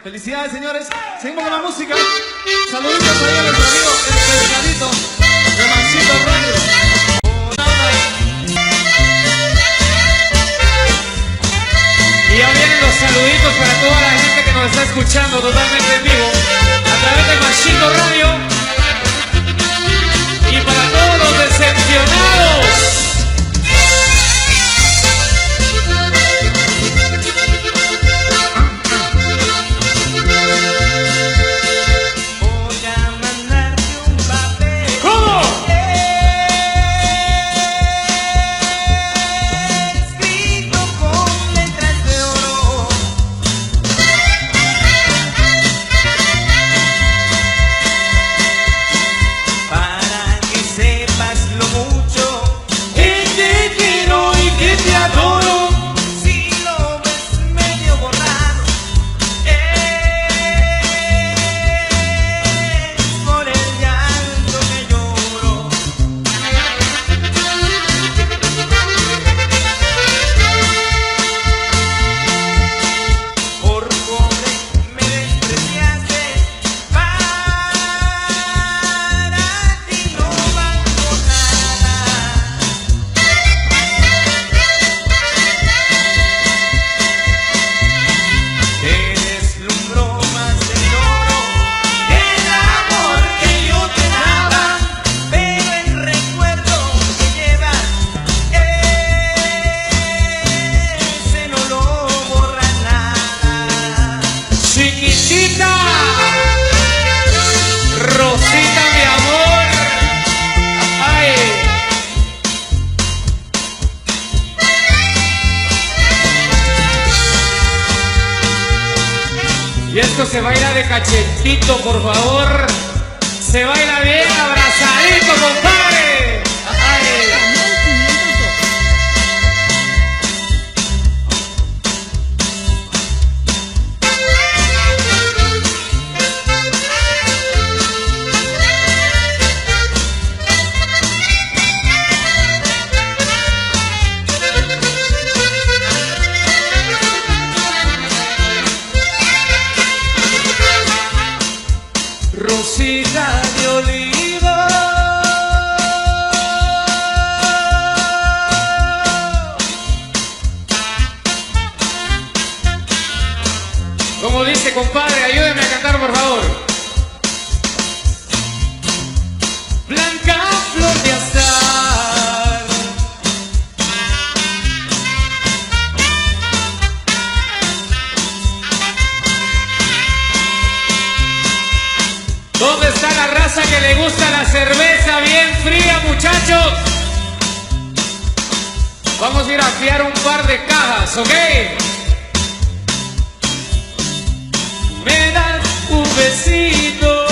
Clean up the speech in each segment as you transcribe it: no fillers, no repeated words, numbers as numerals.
Felicidades, señores. Seguimos con la música. Saluditos ahí a nuestro amigo El Pescadito de Machito Radio. Y ya vienen los saluditos para toda la gente que nos está escuchando totalmente en vivo a través de Machito Radio. Y para todos los decepcionados. Y esto se baila de cachetito, por favor. Se baila bien, abrazadito, compadre. ¡Ay! Rosita de oliva, como dice, compadre, ayúdeme a cantar, por favor. Blanca flor de azahar, ¿dónde está la raza que le gusta la cerveza bien fría, muchachos? Vamos a ir a fiar un par de cajas, ¿ok? Me das un besito.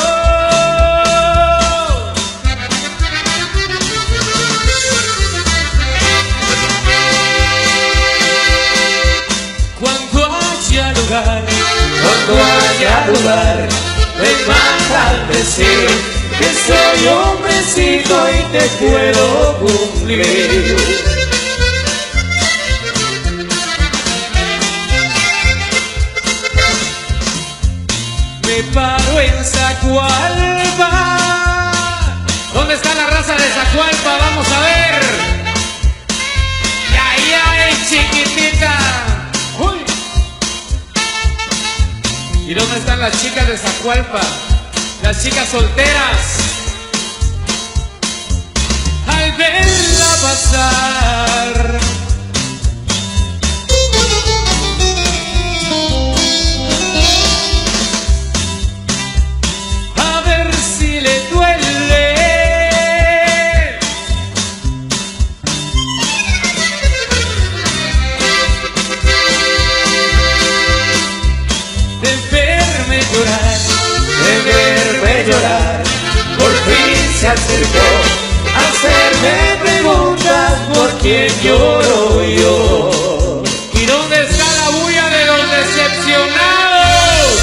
Cuando haya lugar, ven más al decir que soy hombrecito y te puedo cumplir. Me paro en Zacualpa. ¿Dónde está la raza de Zacualpa? Vamos a ver. ¡Ay, ay, chiquitita! ¡Uy! ¿Y dónde están las chicas de Zacualpa? Las chicas solteras. Al verla pasar, a ver si le duele. De verme llorar, por fin se acercó a hacerme preguntas por quién lloro yo. ¿Y dónde está la bulla de los decepcionados?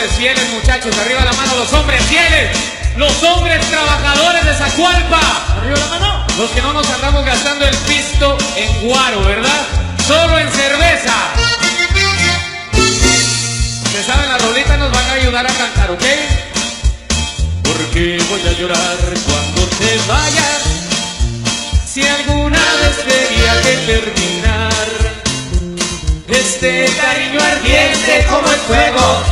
hombres fieles, muchachos. Arriba la mano los hombres fieles. Los hombres trabajadores de Zacualpa. Arriba la mano. Los que no nos andamos gastando el pisto en guaro, ¿verdad? Solo en cerveza. ¿Se saben la rolita? Nos van a ayudar a cantar, ¿ok? Porque voy a llorar cuando te vayas. Si alguna vez tenía que terminar este cariño ardiente como el fuego,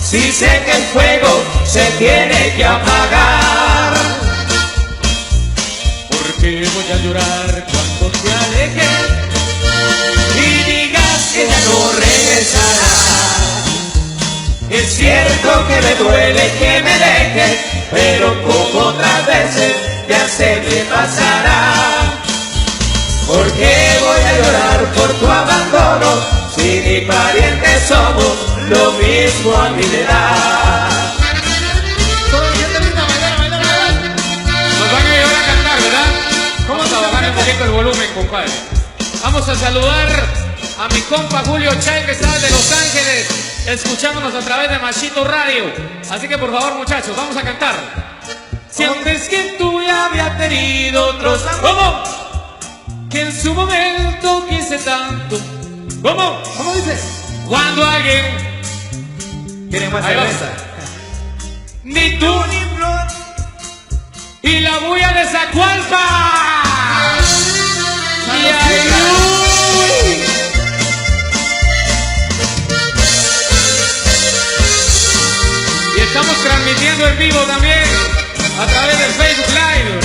si sé que el fuego se tiene que apagar. Porque voy a llorar cuando te alejes y digas que ya no regresarás. Es cierto que me duele que me dejes, pero como otras veces ya se me pasará. Porque voy a llorar por tu abandono, si ni parientes somos, lo mismo a mi edad. Nos van a ayudar a cantar, ¿verdad? Vamos a bajar un poquito el volumen, compadre. Vamos a saludar a mi compa Julio Chay, que está de Los Ángeles, escuchándonos a través de Machito Radio. Así que por favor, muchachos, vamos a cantar. Sientes que tú ya había tenido otros amores, que en su momento quise tanto. ¿Cómo? ¿Cómo dices? Cuando alguien quiere más cerveza, ni tú ni flor, y la bulla de Zacualpa. Y ahí, y estamos transmitiendo en vivo también a través del Facebook Live.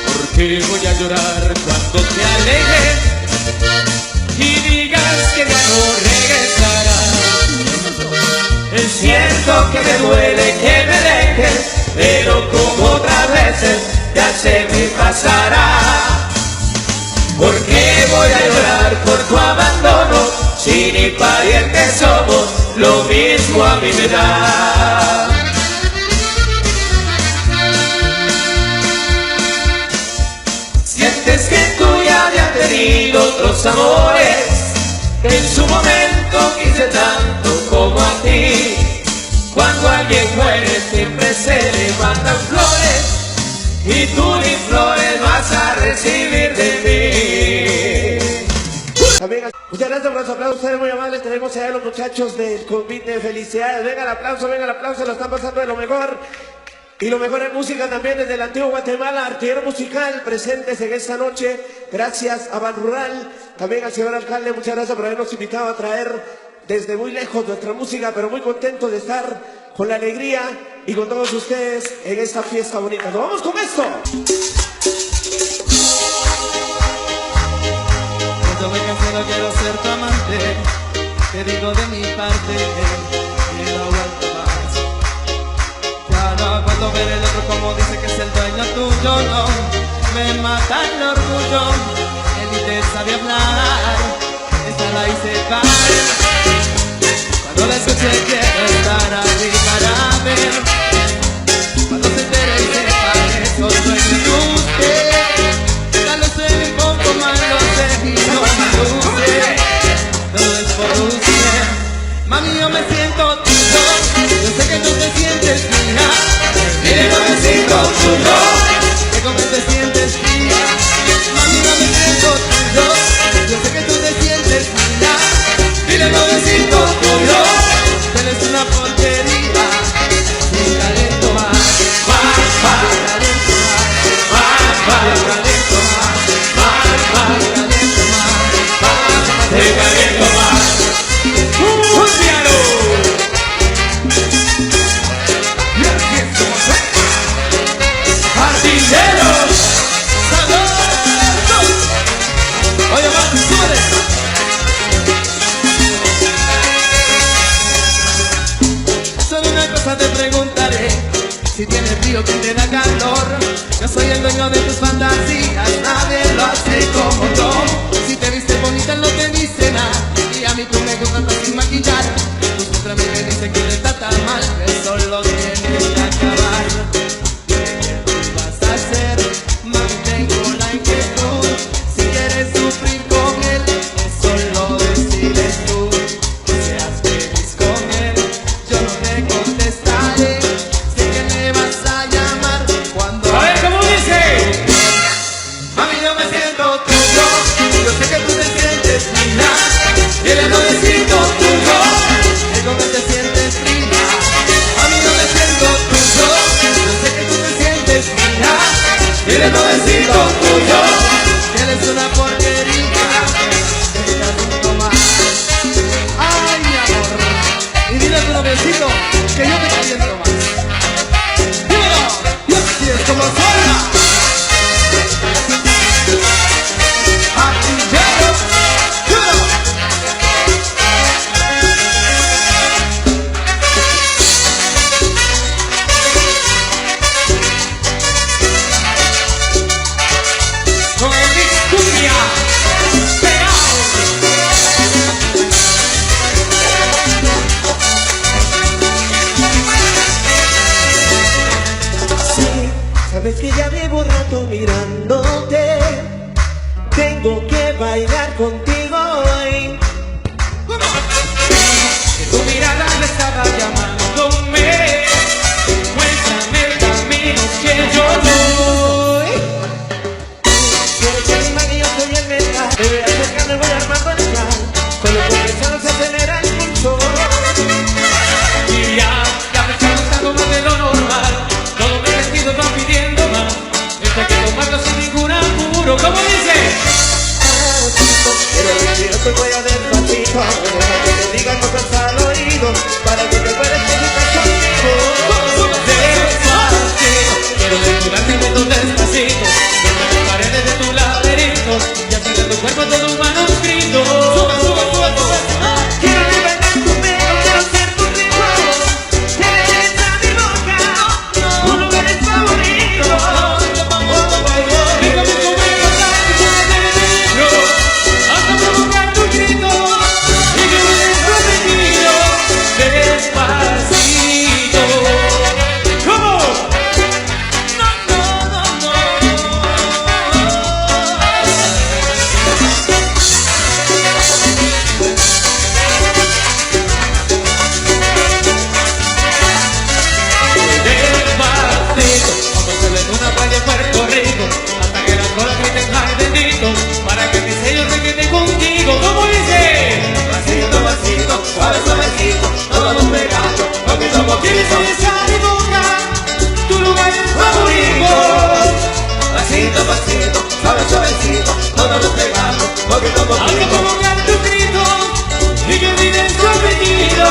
Porque voy a llorar cuando te alejes y digas que ya no regresarás. Es cierto que me duele que me dejes, pero como otras veces ya se me pasará. Porque voy a llorar por tu abandono, si ni parientes somos, lo mismo a mí me da. Sientes que tú ya habías tenido otros amores, que en su momento quise tanto como a ti. Cuando alguien muere siempre se le mandan flores, y tú ni flores vas a recibir de mí. Amigas, muchas gracias por los aplausos, ustedes muy amables. Tenemos allá a los muchachos del convite. Felicidades, venga el aplauso, lo están pasando de lo mejor. Y lo mejor en música también desde el antiguo Guatemala, artillero musical, presentes en esta noche. Gracias a Ban Rural, también al señor alcalde, muchas gracias por habernos invitado a traer desde muy lejos nuestra música, pero muy contento de estar con la alegría y con todos ustedes en esta fiesta bonita. ¡Nos vamos con esto! Cuando me cansado quiero ser tu amante, te digo de mi parte que no aguanto más. Ya no aguanto ver el otro como dice que es el dueño tuyo, no. Me mata el orgullo, él ni te sabe hablar, esta la hice para. Cuando la escuché quiero estar aquí para ver, cuando se entere y sepa que soy dueño de usted. Ya lo sé, un poco más lo sé y no me luce, todo es por usted. Mami, yo me siento tuyo, yo sé que tú te sientes mía. Dile nuevecito tuyo, que como te sientes mía. Mami, yo me siento tuyo, yo sé que tú te sientes mía. dile nuevecito tuyo, tú eres una porquería, sin talento más, sin talento más, sin talento más, sin talento más, te caliento más. ¡Piano! Y aquí estamos, artilleros. ¡Sabroso! Oye, más, súbele. Solo una cosa te preguntaré, si tienes frío que te da calor. Yo soy el dueño de tus fantasías, nadie lo hace como yo. Si te viste bonita no te dice nada, y a mí tú me gustas sin maquillar. Tus contra mí me dicen que te trata mal, que solo tienes que acabar. ¿Qué tú vas a hacer? Mantengo la inquietud, si quieres Sabes que ya llevo rato mirándote, tengo que bailar contigo hoy. Tu mirada me estaba llamándome, muéstrame el camino que yo voy. Quieres que mi mano y yo soy el metal, me voy acercando y voy armando el plan, solo porque solo se acelera el pulso. Y ya me está gustando más de lo normal, todos mis vestidos van pidiendo más, esto hay que tomarlo sin ningún apuro, ¿cómo dice? Pero yo te voy a despacito, que te digan cosas al oído, para que te puedas comunicar conmigo. Despacito, quiero desnudarte en todo despacito, desde las paredes de tu laberinto, y así de tu cuerpo todo un manuscrito. Quiero que bailes conmigo, quiero ser tu ritmo, eres a mi boca, un lugar favorito. Déjame comer los lágrimas de dentro, hasta provocar tu grito, y que me des prometido, despacito. ¿Cómo? Despacito, cuando se ve en una playa en Puerto Rico, hasta que las olas griten ay bendito, para que mis sellos se queden contigo. ¿Cómo dice? Pasito, pasito, suave, suavecito, todos pegados, poquito a ¿Quieres poquito. besar mi boca? Tu lugar es favorito. Pasito, pasito, suave, suavecito, todos pegados, poquito a Hay que poquito. provocar tu grito y que vives prometido.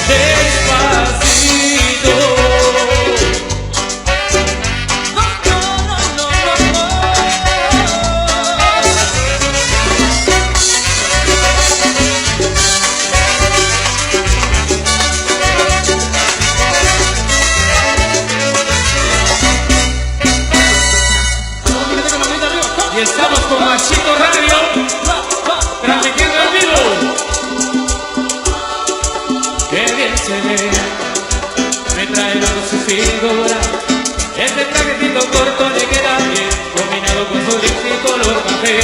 Despacito. Y estamos con Machito Radio, transmitiendo en vivo. Qué bien se ve, me trae luego su figura. Este trajecito corto le queda bien, combinado con su lips y color café.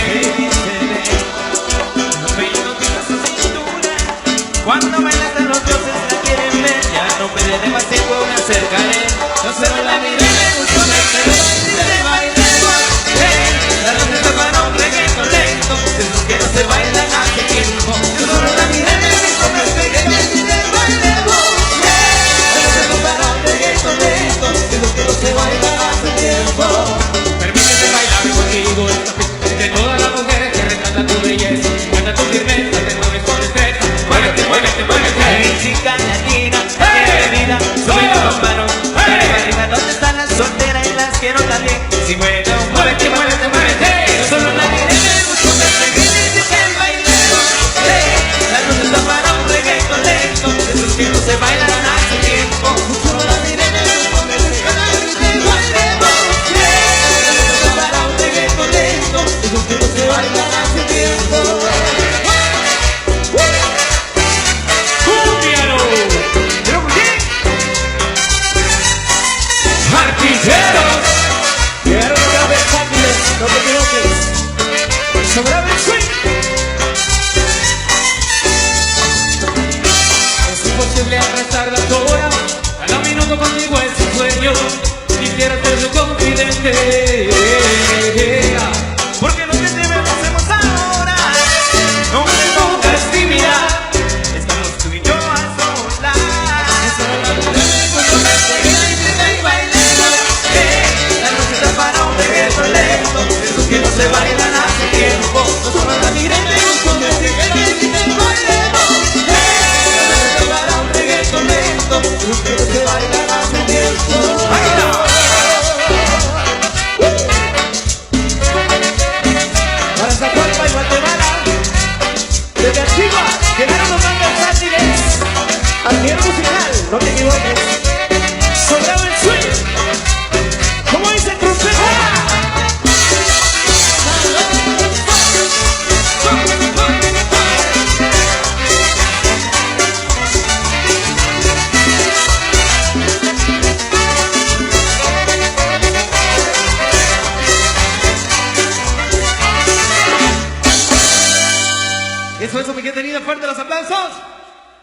Cuando bailas a los dioses la quieren ver, ya no pide demasiado me acercaré. No solo la miré, me gustó me bailemos. La noche está para un reggaetón lento, de esos que no se bailan hace tiempo. Yo solo la miré, me gustó me pegué, bailemos. La noche está para un reggaetón lento, de esos que no se bailan hace tiempo. Permíteme bailar contigo esta pista de todas las mujeres que retratan tu belleza. Canta tu firmeza, te mueves con destreza. Muévete, muévete, muévete. Hey, chica latina, querida, sube tus manos, arriba, ¿dónde están las solteras y las quiero también? Si mueve, muévete, muévete, muévete. Yo solo la diré, me gustó, me pegué, dice que bailemos. La noche está para un reggaetón lento, esos que no se bailan hace tiempo. Solo la diré, me gustó, me pegué, dice que bailemos. La noche está para un reggaetón lento, esos que no se bailan hace tiempo. ¡Cumbiano! ¡Artilleros! Llegaron los grandes ángeles, no te equivoques. Sobraba el swing. Es imposible arrestar las horas, cada minuto contigo es un sueño. Quisiera ser tu confidente. Porque lo que debemos hacemos ahora no me pongas tímida. Estamos tú y yo a solas. Y bailemos. La noche está para un reggaetón lento, esos que no se bailan hace tiempo. No solo la miré, me gustó, me pegué, y bailemos. La noche está para un reggaetón lento, esos que no se bailan hace tiempo. eso, mi gente linda, fuerte los aplausos.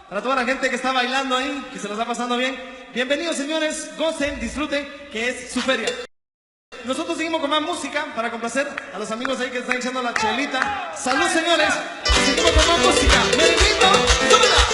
Para toda la gente que está bailando ahí, que se lo está pasando bien. Bienvenidos, señores, gocen, disfruten, que es su feria. Nosotros seguimos con más música para complacer a los amigos ahí que están echando la chelita. Salud, señores. Seguimos con más música. Merenguito, súbela.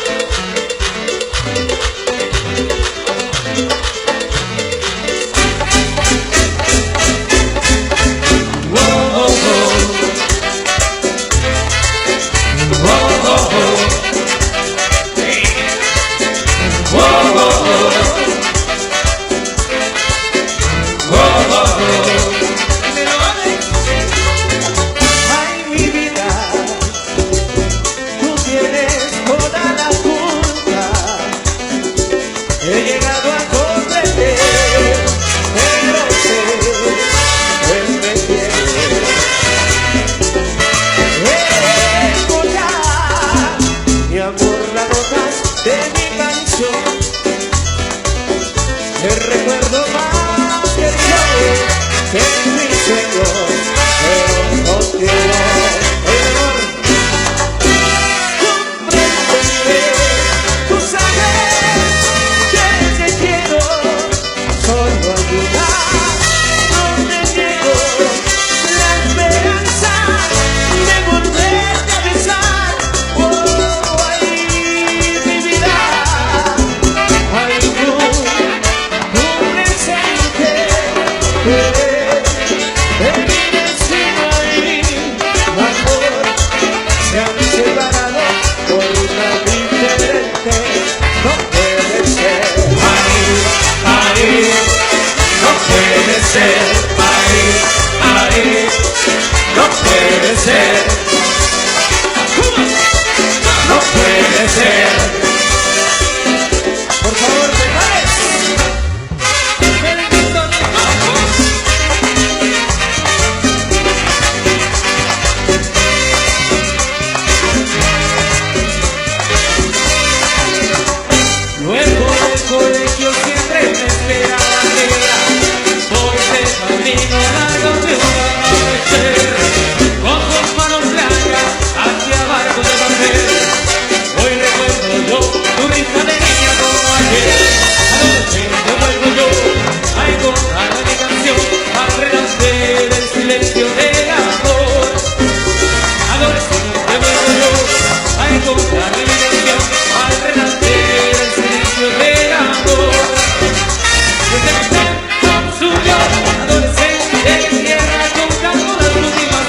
Adolescente de tierra, contando las últimas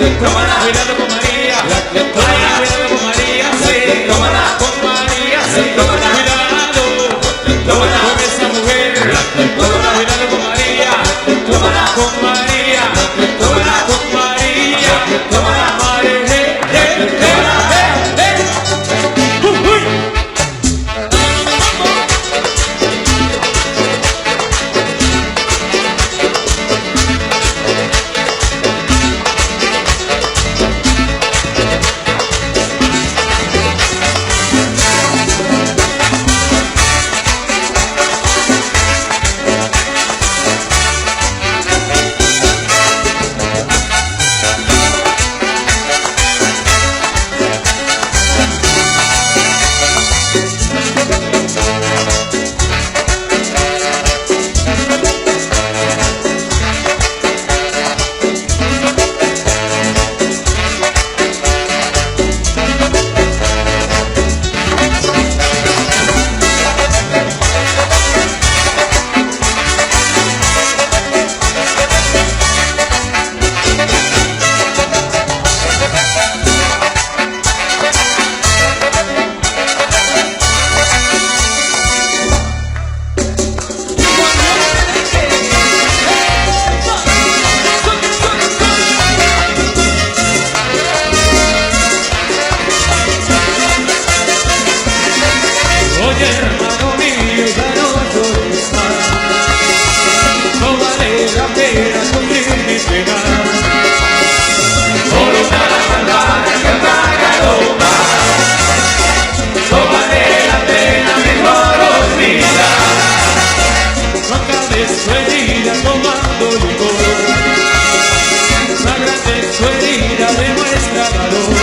cleptómana, bailando con María, la cleptómana, bailando con María, sí, cleptómana, con María, sí, cleptómana, cuidado, cleptómana, con esa mujer, la cleptómana, bailando con María, cleptómana, con María, la cleptómana, con María, cleptómana, María, hermano mío, ya no llores más. No vale la pena sufrir ni penar por una malvada que me ha pagado más. No vale la pena, mejor olvidar. No acabes tu herida tomando licor. Sangrante tu herida demuestra valor.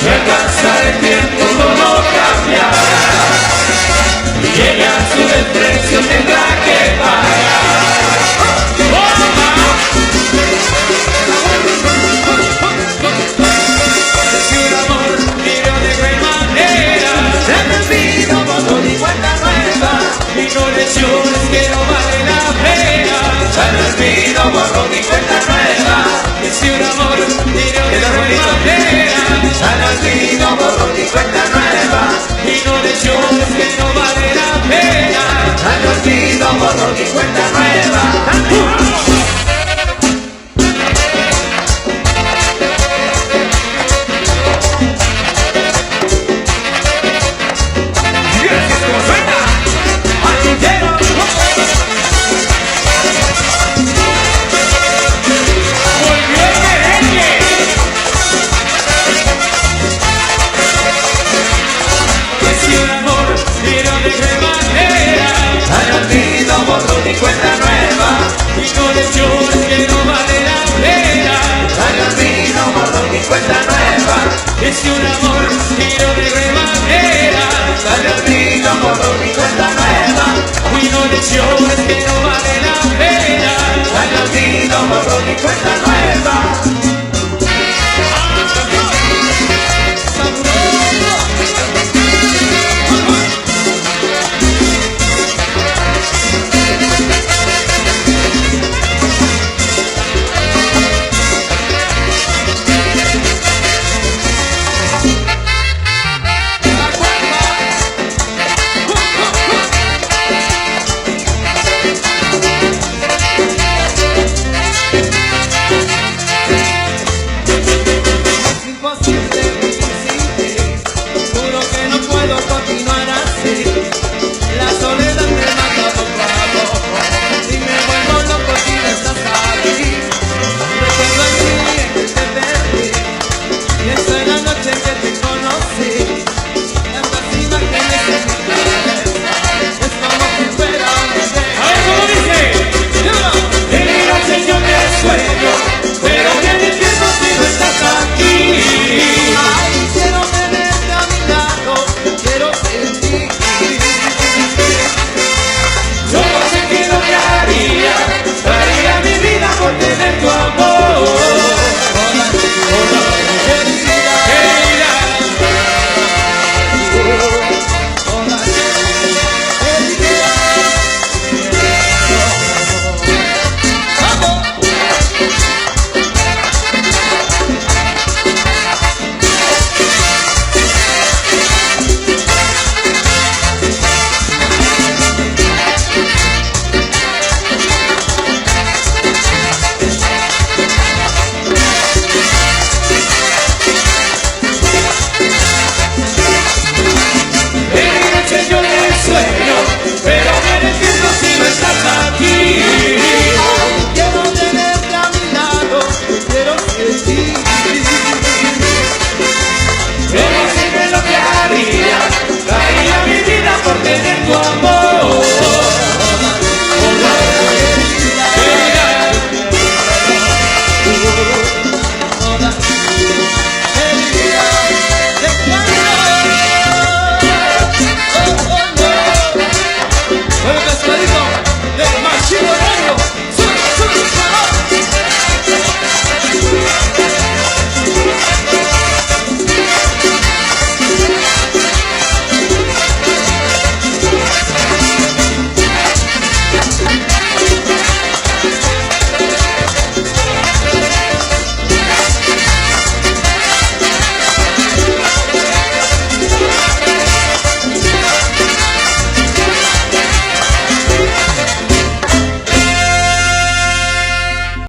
Si alcanza el tiempo no cambiará, y llega su desprecio tendrá que pagar.